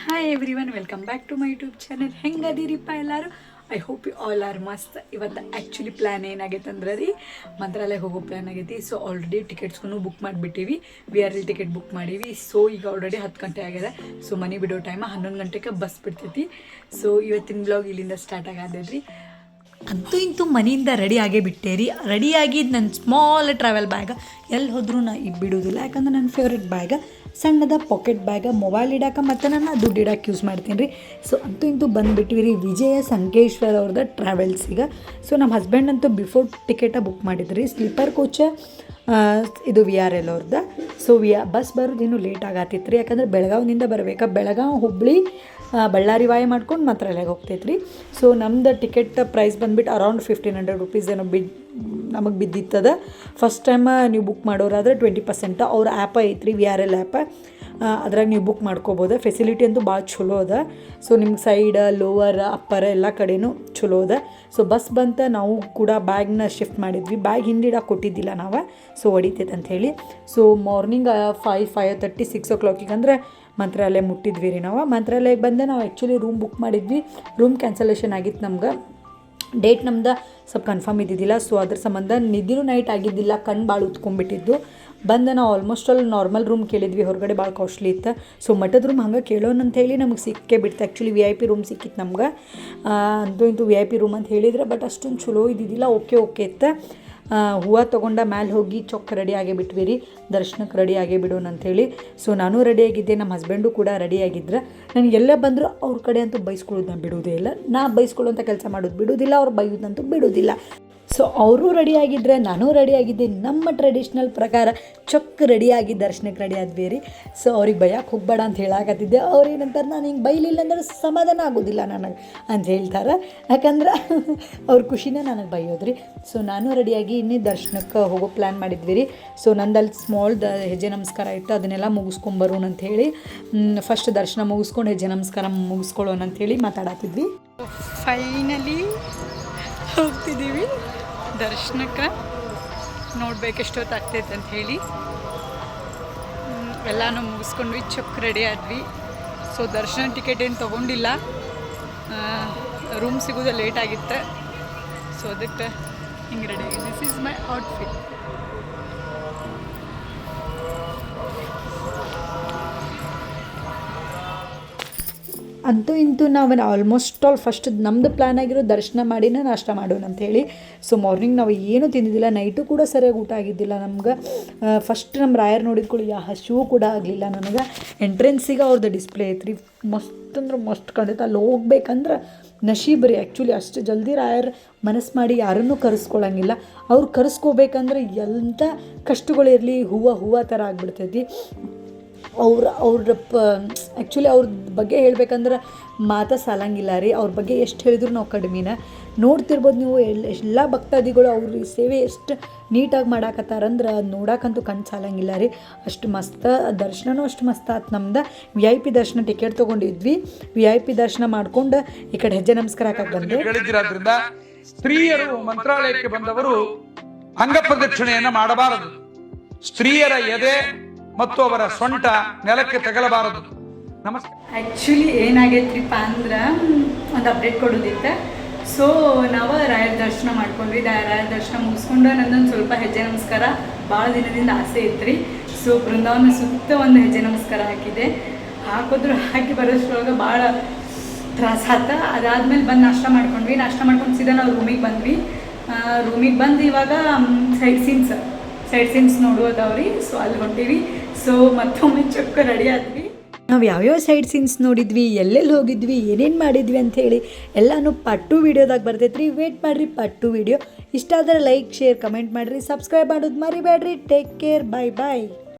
Hi everyone, welcome back to my YouTube channel. ಹೆಂಗದಿರಿಪ್ಪ ಎಲ್ಲರೂ? I hope you all are ಮಸ್ತ್. ಇವತ್ತು actually plan ಏನಾಗೈತೆ ಅಂದ್ರೆ ರೀ, ಮಂತ್ರಾಲಯ ಹೋಗೋ ಪ್ಲ್ಯಾನ್ ಆಗೈತಿ. ಸೊ ಆಲ್ರೆಡಿ ಟಿಕೆಟ್ಸ್ಗೂ ಬುಕ್ ಮಾಡಿಬಿಟ್ಟಿವಿ, VRL ಟಿಕೆಟ್ ಬುಕ್ ಮಾಡೀವಿ. ಸೊ ಈಗ ಆಲ್ರೆಡಿ 10 ಗಂಟೆ ಆಗಿದೆ. ಸೊ ಮನೆ ಬಿಡೋ ಟೈಮ್ 11 ಗಂಟೆಗೆ ಬಸ್ ಬಿಡ್ತೈತಿ. ಸೊ ಇವತ್ತಿನ ಬ್ಲಾಗ್ ಇಲ್ಲಿಂದ ಸ್ಟಾರ್ಟ್ ಆಗದೈತ್ರಿ. ಅಂತೂ ಇಂತೂ ಮನೆಯಿಂದ ರೆಡಿ ಆಗೇ ಬಿಟ್ಟೇರಿ. ರೆಡಿಯಾಗಿ ನನ್ನ ಸ್ಮಾಲ್ ಟ್ರಾವೆಲ್ ಬ್ಯಾಗ ಎಲ್ಲಿ ಹೋದ್ರೂ ನಾ ಬಿಡೋದಿಲ್ಲ, ಯಾಕಂದ್ರೆ ನನ್ನ ಫೇವ್ರೆಟ್ ಬ್ಯಾಗ ಸಣ್ಣದ ಪಾಕೆಟ್ ಬ್ಯಾಗ, ಮೊಬೈಲ್ ಇಡೋಕೆ ಮತ್ತು ನಾನು ದುಡ್ಡು ಇಡೋಕೆ ಯೂಸ್ ಮಾಡ್ತೀನಿ ರೀ. ಸೊ ಅಂತೂ ಇಂತೂ ಬಂದುಬಿಟ್ವಿ ರೀ ವಿಜಯ ಸಂಕೇಶ್ವರ ಅವ್ರದ್ದು ಟ್ರಾವೆಲ್ಸಿಗೆ. ಸೊ ನಮ್ಮ ಹಸ್ಬೆಂಡ್ ಅಂತೂ ಬಿಫೋರ್ ಟಿಕೆಟ ಬುಕ್ ಮಾಡಿದ್ರಿ, ಸ್ಲೀಪರ್ ಕೋಚ ಇದು VRL ಅವ್ರದ್ದು. ಸೊ ಬಸ್ ಬರೋದು ಇನ್ನೂ ಲೇಟ್ ಆಗತ್ತಿತ್ತು ರೀ, ಯಾಕಂದ್ರೆ ಬೆಳಗಾವಿನಿಂದ ಬರಬೇಕಾ, ಬೆಳಗಾವಿ ಹುಬ್ಬಳ್ಳಿ ಬಳ್ಳಾರಿ ವಾಯ ಮಾಡ್ಕೊಂಡು ಮಂತ್ರಾಲಯಕ್ಕೆ ಹೋಗ್ತೈತೆ ರೀ. ಸೊ ನಮ್ದು ಟಿಕೆಟ್ ಪ್ರೈಸ್ ಬಂದುಬಿಟ್ಟು ಅರೌಂಡ್ 1500 ರುಪೀಸ್ ಏನೋ ನಮಗೆ ಬಿದ್ದಿತ್ತದ. ಫಸ್ಟ್ ಟೈಮ್ ನೀವು ಬುಕ್ ಮಾಡೋರಾದ್ರೆ 20% ಅವ್ರ ಆ್ಯಪ ಐತ್ರಿ, VRL ಆ್ಯಪ, ಅದ್ರಾಗ ನೀವು ಬುಕ್ ಮಾಡ್ಕೋಬೋದು. ಫೆಸಿಲಿಟಿ ಅಂತೂ ಭಾಳ ಚಲೋ ಅದ. ಸೊ ನಿಮ್ಗೆ ಸೈಡ್, ಲೋವರ್, ಅಪ್ಪರ ಎಲ್ಲ ಕಡೆನೂ ಚಲೋ ಅದ. ಸೊ ಬಸ್ ಬಂತ ನಾವು ಕೂಡ ಬ್ಯಾಗ್ನ ಶಿಫ್ಟ್ ಮಾಡಿದ್ವಿ. ಬ್ಯಾಗ್ ಹಿಂದಿಡಕ್ಕೆ ಕೊಟ್ಟಿದ್ದಿಲ್ಲ ನಾವು, ಸೊ ಹೊಡಿತೈತೆ ಅಂಥೇಳಿ. ಸೊ ಮಾರ್ನಿಂಗ್ 5:30 6 o'clock ಅಂದರೆ ಮಂತ್ರಾಲಯ ಮುಟ್ಟಿದ್ವಿ ರೀ. ನಾವು ಮಂತ್ರಾಲಯಕ್ಕೆ ಬಂದೆ. ನಾವು ಆ್ಯಕ್ಚುಲಿ ರೂಮ್ ಬುಕ್ ಮಾಡಿದ್ವಿ, ರೂಮ್ ಕ್ಯಾನ್ಸಲೇಷನ್ ಆಗಿತ್ತು ನಮ್ಗೆ. ಡೇಟ್ ನಮ್ದು ಸ್ವಲ್ಪ ಕನ್ಫರ್ಮ್ ಇದ್ದಿದ್ದಿಲ್ಲ. ಸೊ ಅದ್ರ ಸಂಬಂಧ ನಿದ್ದೆನೂ ನೈಟ್ ಆಗಿದ್ದಿಲ್ಲ, ಕಣ್ಣು ಭಾಳ ಉತ್ಕೊಂಡ್ಬಿಟ್ಟಿದ್ದು. ಬಂದು ನಾವು ಆಲ್ಮೋಸ್ಟ್ ಆಲ್ ನಾರ್ಮಲ್ ರೂಮ್ ಕೇಳಿದ್ವಿ, ಹೊರಗಡೆ ಭಾಳ ಕಾಸ್ಟ್ಲಿ ಇತ್ತು. ಸೊ ಮಠದ ರೂಮ್ ಹಂಗೆ ಕೇಳೋಣ ಅಂತ ಹೇಳಿ ನಮಗೆ ಸಿಕ್ಕೇ ಬಿಡ್ತು. ಆ್ಯಕ್ಚುಲಿ VIP ರೂಮ್ ಸಿಕ್ಕಿತ್ತು ನಮ್ಗೆ. ಅಂತೂ ಇಂತೂ VIP ರೂಮ್ ಅಂತ ಹೇಳಿದ್ರೆ, ಬಟ್ ಅಷ್ಟೊಂದು ಚಲೋ ಇದ್ದಿದ್ದಿಲ್ಲ. ಓಕೆ ಇತ್ತು. ಹೂವು ತೊಗೊಂಡ ಮ್ಯಾಲೆ ಹೋಗಿ ಚೊಕ್ಕ ರೆಡಿ ಆಗೇ ಬಿಟ್ವಿ ರೀ, ದರ್ಶನಕ್ಕೆ ರೆಡಿ ಆಗೇ ಬಿಡೋಣ ಅಂಥೇಳಿ. ಸೊ ನಾನು ರೆಡಿಯಾಗಿದ್ದೆ, ನಮ್ಮ ಹಸ್ಬೆಂಡು ಕೂಡ ರೆಡಿಯಾಗಿದ್ರೆ. ನನಗೆ ಎಲ್ಲ ಬಂದರೂ ಅವ್ರ ಕಡೆ ಅಂತೂ ಬೈಸ್ಕೊಳ್ಳೋದು ನಾನು ಬಿಡೋದೇ ಇಲ್ಲ. ನಾ ಬೈಸ್ಕೊಳ್ಳೋಂಥ ಕೆಲಸ ಮಾಡೋದು ಬಿಡೋದಿಲ್ಲ, ಅವ್ರು ಬೈಯೋದಂತೂ ಬಿಡೋದಿಲ್ಲ. ಸೊ ಅವರು ರೆಡಿಯಾಗಿದ್ದರೆ ನಾನು ರೆಡಿಯಾಗಿದ್ದೆ. ನಮ್ಮ ಟ್ರೆಡಿಷ್ನಲ್ ಪ್ರಕಾರ ಚೊಕ್ಕ ರೆಡಿಯಾಗಿ ದರ್ಶನಕ್ಕೆ ರೆಡಿ ಆದ್ವಿ ರೀ. ಸೊ ಅವ್ರಿಗೆ ಬೈಯಕ್ಕೆ ಹೋಗ್ಬೇಡ ಅಂತ ಹೇಳಾಕತ್ತಿದ್ದೆ. ಅವ್ರು ಏನಂತಾರೆ, ನಾನು ಹಿಂಗೆ ಬೈಲಿಲ್ಲ ಅಂದ್ರೆ ಸಮಾಧಾನ ಆಗೋದಿಲ್ಲ ನನಗೆ ಅಂತ ಹೇಳ್ತಾರೆ. ಯಾಕಂದ್ರೆ ಅವ್ರ ಖುಷಿನೇ ನನಗೆ ಬೈಯೋದ್ರಿ. ಸೊ ನಾನು ರೆಡಿಯಾಗಿ ಇನ್ನೇ ದರ್ಶನಕ್ಕೆ ಹೋಗೋ ಪ್ಲ್ಯಾನ್ ಮಾಡಿದ್ವಿ ರೀ. ಸೊ ನಂದಲ್ಲಿ ಸ್ಮಾಲ್ ಹೆಜ್ಜೆ ನಮಸ್ಕಾರ ಇತ್ತು, ಅದನ್ನೆಲ್ಲ ಮುಗಿಸ್ಕೊಂಬರೋಣ ಅಂಥೇಳಿ ಫಸ್ಟ್ ದರ್ಶನ ಮುಗಿಸ್ಕೊಂಡು ಹೆಜ್ಜೆ ನಮಸ್ಕಾರ ಮುಗಿಸ್ಕೊಳ್ಳೋಣ ಅಂಥೇಳಿ ಮಾತಾಡತ್ತಿದ್ವಿ. ಫೈನಲಿ ಹೋಗ್ತಿದ್ದೀವಿ ದರ್ಶನಕ್ಕೆ. ನೋಡ್ಬೇಕೆಷ್ಟೊತ್ತು ಆಗ್ತೈತೆ ಅಂತ ಹೇಳಿ ಎಲ್ಲನೂ ಮುಗಿಸ್ಕೊಂಡ್ವಿ, ಚೊಕ್ ರೆಡಿ ಆದ್ವಿ. ಸೊ ದರ್ಶನ ಟಿಕೆಟ್ ಏನು ತೊಗೊಂಡಿಲ್ಲ, ರೂಮ್ ಸಿಗೋದು ಲೇಟ್ ಆಗಿತ್ತು. ಸೊ ಅದಕ್ಕೆ ಹಿಂಗೆ ರೆಡಿ ಆಗಿದೆ. This is my outfit. ಅಂತೂ ಇಂತೂ ನಾವು ಆಲ್ಮೋಸ್ಟ್ ಆಲ್ ಫಸ್ಟ್ ನಮ್ಮದು ಪ್ಲ್ಯಾನ್ ಆಗಿರೋ ದರ್ಶನ ಮಾಡಿನೇ ನಾಷ್ಟ ಮಾಡೋಣ ಅಂಥೇಳಿ. ಸೊ ಮಾರ್ನಿಂಗ್ ನಾವು ಏನೂ ತಿಂದಿದ್ದಿಲ್ಲ, ನೈಟು ಕೂಡ ಸರಿಯಾಗಿ ಊಟ ಆಗಿದ್ದಿಲ್ಲ ನಮ್ಗೆ. ಫಸ್ಟ್ ನಮ್ಮ ರಾಯರ್ ನೋಡಿದ್ಕೊಳ್ಳಿ ಹಸಿವು ಕೂಡ ಆಗಲಿಲ್ಲ ನನಗೆ. ಎಂಟ್ರೆನ್ಸಿಗೆ ಅವ್ರದ್ದು ಡಿಸ್ಪ್ಲೇ ಐತ್ರಿ, ಮಸ್ತ್ ಅಂದ್ರೆ ಮಸ್ತ್ ಕಂಡೈತೆ. ಅಲ್ಲಿ ಹೋಗ್ಬೇಕಂದ್ರೆ ನಶೀಬ್ ರೀ. ಆ್ಯಕ್ಚುಲಿ ಅಷ್ಟು ಜಲ್ದಿ ರಾಯರ್ ಮನಸ್ಸು ಮಾಡಿ ಯಾರನ್ನೂ ಕರೆಸ್ಕೊಳಂಗಿಲ್ಲ. ಅವ್ರು ಕರೆಸ್ಕೋಬೇಕಂದ್ರೆ ಎಂಥ ಕಷ್ಟಗಳಿರಲಿ, ಹೂವು ಥರ ಆಗಿಬಿಡ್ತೈತಿ. ಅವ್ರ ಆ್ಯಕ್ಚುಲಿ ಅವ್ರ ಬಗ್ಗೆ ಹೇಳ್ಬೇಕಂದ್ರೆ ಮಾತಾ ಸಾಲಂಗಿಲ್ಲ ರೀ. ಅವ್ರ ಬಗ್ಗೆ ಎಷ್ಟು ಹೇಳಿದ್ರು ನಾವು ಕಡಿಮೆನ. ನೋಡ್ತಿರ್ಬೋದು ನೀವು, ಎಲ್ಲ ಭಕ್ತಾದಿಗಳು ಅವ್ರ ಸೇವೆ ಎಷ್ಟು ನೀಟಾಗಿ ಮಾಡಾಕತ್ತಾರಂದ್ರೆ ನೋಡೋಕ್ಕಂತೂ ಕಣ್ಣು ಸಾಲಂಗಿಲ್ಲ ರೀ. ಅಷ್ಟು ಮಸ್ತ್ ದರ್ಶನನೂ ಅಷ್ಟು ಮಸ್ತ್ ಆಯ್ತು ನಮ್ದು. VIP ದರ್ಶನ ಟಿಕೆಟ್ ತೊಗೊಂಡಿದ್ವಿ. VIP ದರ್ಶನ ಮಾಡ್ಕೊಂಡು ಈ ಕಡೆ ಹೆಜ್ಜೆ ನಮಸ್ಕಾರ ಹಾಕಕ್ಕೆ ಬಂದೆ. ಸ್ತ್ರೀಯರು ಮಂತ್ರಾಲಯಕ್ಕೆ ಬಂದವರು ಅಂಗ ಪ್ರದಕ್ಷಿಣೆಯನ್ನು ಮಾಡಬಾರದು. ಸ್ತ್ರೀಯರ ಎದೆ ಮತ್ತು ಅವರ ಸೊಂಟ ನೆಲಕ್ಕೆ ತಗಲಬಾರದು. ನಮಸ್ಕಾರ. ಆ್ಯಕ್ಚುಲಿ ಏನಾಗೈತ್ರಿಪ್ಪ ಅಂದ್ರೆ ಒಂದು ಅಪ್ಡೇಟ್ ಕೊಡೋದಿತ್ತು. ಸೊ ನಾವು ರಾಯರ ದರ್ಶನ ಮಾಡ್ಕೊಂಡ್ವಿ. ರಾಯರ ದರ್ಶನ ಮುಗಿಸ್ಕೊಂಡು ನನ್ನೊಂದು ಸ್ವಲ್ಪ ಹೆಜ್ಜೆ ನಮಸ್ಕಾರ ಭಾಳ ದಿನದಿಂದ ಆಸೆ ಇತ್ತು. ಸೊ ಬೃಂದಾವನ ಸುತ್ತ ಒಂದು ಹೆಜ್ಜೆ ನಮಸ್ಕಾರ ಹಾಕಿ ಬರೋಷ್ರೊಳಗೆ ಭಾಳ ತ್ರಾಸ ಆತ. ಅದಾದಮೇಲೆ ಬಂದು ನಾಷ್ಟ ಮಾಡ್ಕೊಂಡು ಸೀದಾ ನಾವು ರೂಮಿಗೆ ಬಂದ್ವಿ. ರೂಮಿಗೆ ಬಂದು ಇವಾಗ ಸೈಡ್ ಸೀನ್ಸ್ ನೋಡೋದವ್ರಿ. ಸೊ ಅಲ್ಲಿ ಹೊಂಟೀವಿ. ಸೊ ಮತ್ತೊಮ್ಮೆ ಚೊಕ್ಕ ರೆಡಿ ಆದ್ವಿ. ನಾವು ಯಾವ್ಯಾವ ಸೈಡ್ ಸೀನ್ಸ್ ನೋಡಿದ್ವಿ, ಎಲ್ಲೆಲ್ಲಿ ಹೋಗಿದ್ವಿ, ಏನೇನು ಮಾಡಿದ್ವಿ ಅಂಥೇಳಿ ಎಲ್ಲನೂ ಪಾರ್ಟ್ 2 ವೀಡಿಯೋದಾಗ ಬರ್ತೈತೆ ರೀ. ವೇಟ್ ಮಾಡಿರಿ ಪಾರ್ಟ್ 2 ವೀಡಿಯೋ. ಇಷ್ಟ ಆದರೆ ಲೈಕ್, ಶೇರ್, ಕಮೆಂಟ್ ಮಾಡಿರಿ. ಸಬ್ಸ್ಕ್ರೈಬ್ ಮಾಡೋದು ಮರಿಬೇಡ್ರಿ. Take care. ಬಾಯ್.